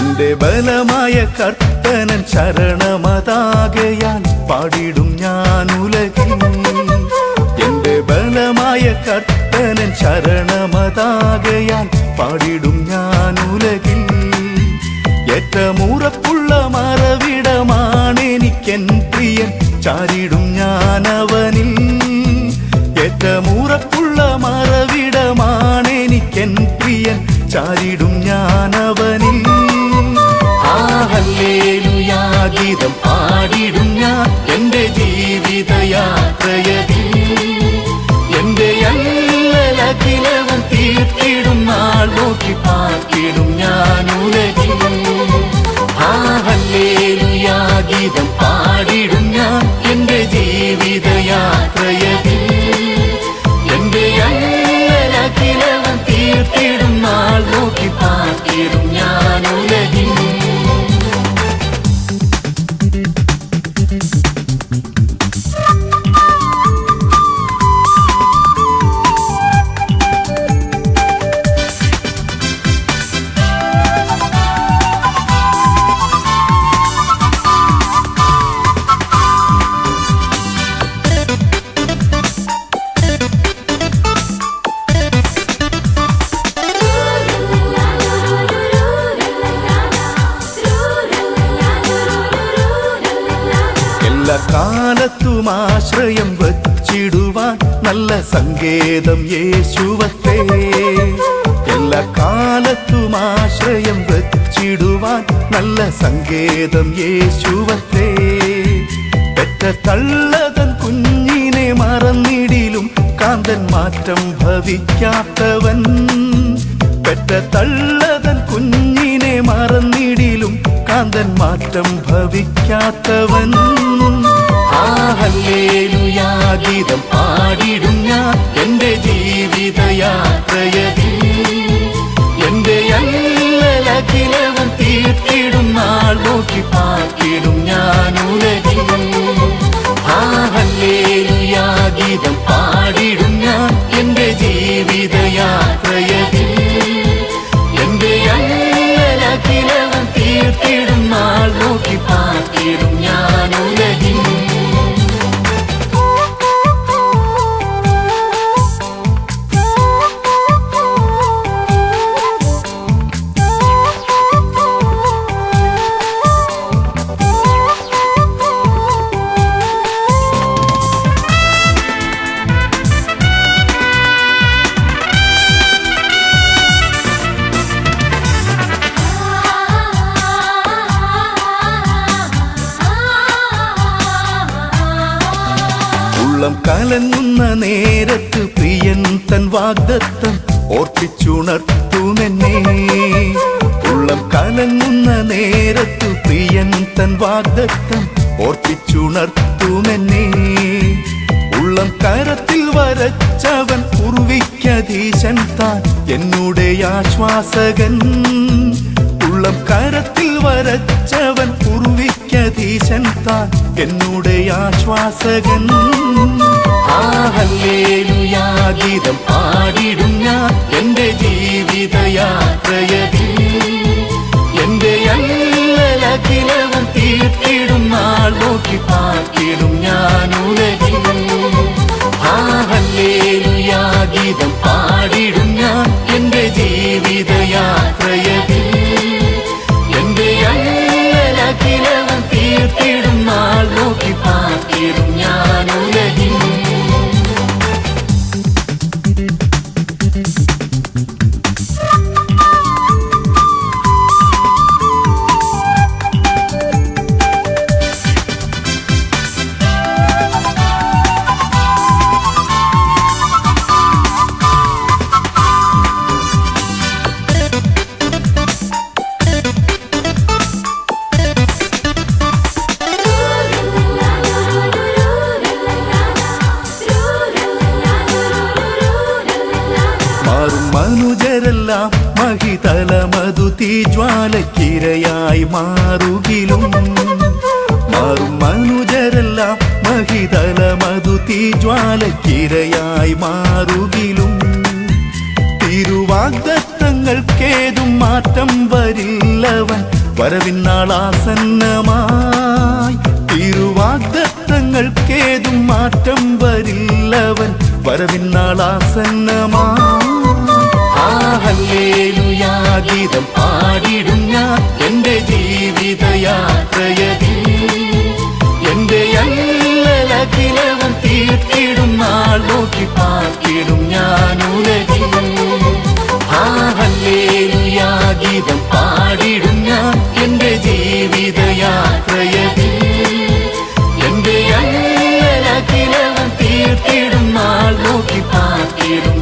എന്റെ ബലമായ കർത്തനൻ ശരണമതാകയാൽ പാടിടും ഞാൻ ഉലകിൽ. എന്റെ ബലമായ കർത്തനൻ ശരണമതാകയാൽ പാടിടും ഞാൻ ഉലകിൽ. ഏറ്റമുറപ്പുള്ള മറവിടമാണെനിക്കെൻ പ്രിയൻ, ചാരിടും ഞാൻ അവനിൽ. ഏറ്റമുറപ്പുള്ള മറവിടമാണെനിക്കെൻ പ്രിയൻ, ചാരിടും ഞാൻ അവനിൽ. ആ ഹല്ലേലൂയാ ഗീതം പാടിടും ഞാൻ എന്റെ ജീവിതയാത്രയതിൽ. എന്റെ അല്ലലഖിലവും തീർത്തിടും നാൾ നോക്കി പാർത്തിടും ഞാൻ ഉലകിൽ. ആ ഹല്ലേലൂയാ ഗീതം പാടിടും ഞാൻ എന്റെ ജീവിതയാത്രയതിൽ. എന്റെ അല്ലലഖിലവും തീർത്തിടും നാൾ നോക്കി പാർത്തിടും ഞാൻ ഉലകിൽ. എല്ലാ കാലത്തും ആശ്രയം വച്ചിടുവാൻ നല്ല സങ്കേതം യേശുവത്രേ. എല്ലാ കാലത്തും ആശ്രയം വച്ചിടുവാൻ നല്ല സങ്കേതം യേശുവത്രേ. പെറ്റ തള്ളതൻ കുഞ്ഞിനെ മറന്നിടിലും കാന്തൻ മാറ്റം ഭവിക്കാത്തവൻ. പെറ്റ തള്ളതൻ കുഞ്ഞിനെ മറന്നിടിലും കാന്തൻ മാറ്റം ഭവിക്കാത്തവൻ. ആ ഹല്ലേലൂയാ ഗീതം പാടിടും ഞാൻ എന്റെ ജീവിതയാത്രയതിൽ. എന്റെ അല്ലലഖിലവും തീർത്തിടും നാൾ നോക്കി പാർത്തിടും ഞാൻ ഉലകിൽ. ആ ഹല്ലേലൂയാ ഗീതം പാടിടും ഞാൻ എന്റെ ജീവിതയാത്രയതിൽ. എന്റെ അല്ലലഖിലവും തീർത്തിടും നാൾ നോക്കി പാർത്തിടും ഞാൻ ഉലകിൽ. ഉള്ളം കലങ്ങുന്ന നേരത്ത് പ്രിയൻ തൻ വാഗ്ദത്തം ഓർപ്പിച്ചുണർത്തുമെന്നെ. ഉള്ളം കലങ്ങുന്ന നേരത്ത് പ്രിയൻ തൻ വാഗ്ദത്തം ഓർപ്പിച്ചുണർത്തുമെന്നെ. ഉള്ളം കരത്തിൽ വരച്ചവൻ പൂർവിക്കധീശൻ താൻ എന്നുടെ ആശ്വാസകൻ. ഉള്ളം കരത്തിൽ വരച്ചവൻ പൂർവിക്കധീശൻ താൻ എന്നുടെ ആശ്വാസകൻ. ആ ഹല്ലേലൂയാ ഗീതം പാടിടും ഞാൻ എന്റെ ജീവിതയാത്രയതിൽ. എന്റെ അല്ലലഖിലവും തീർത്തിടും നാൾ നോക്കി പാർത്തിടും ഞാൻ ഉലകിൽ. ആ ഹല്ലേലൂയാ ഗീതം പാടിടും ഞാൻ എന്റെ ജീവിതയാത്രയതിൽ. എന്റെ അല്ലലഖിലവും തീർത്തിടും നാൾ നോക്കി പാർത്തിടും ഞാൻ ഉലകിൽ. മനുജരെല്ലാം മഹിതലമതു തീജ്വാലക്കിരയായി മാറുകിലും. മാറും മനുജരെല്ലാം മഹിതലമതു തീജ്വാലക്കിരയായി മാറുകിലും. തിരുവാഗ്ദത്തങ്ങൾക്കേതും മാറ്റം വരില്ല വരവിന്നളാസന്നമായി തിരുവാഗ്ദത്തങ്ങൾക്കേതും മാറ്റം വരില്ലവൻ വരവിന്നളാസന്നമായി. ഹല്ലേലൂയാ ഗീതം പാടിടും ഞാൻ എൻ്റെ ജീവിതയാത്രയതിൽ. എൻ്റെ അല്ലലഖിലവും തീർത്തിടും നാൾ നോക്കി പാർത്തിടും ഞാൻ ഉലകിൽ. ഹല്ലേലൂയാ ഗീതം പാടിടും ഞാൻ എൻ്റെ ജീവിതയാത്രയതിൽ. എൻ്റെ അല്ലലഖിലവും തീർത്തിടും നാൾ നോക്കി പാർത്തിടും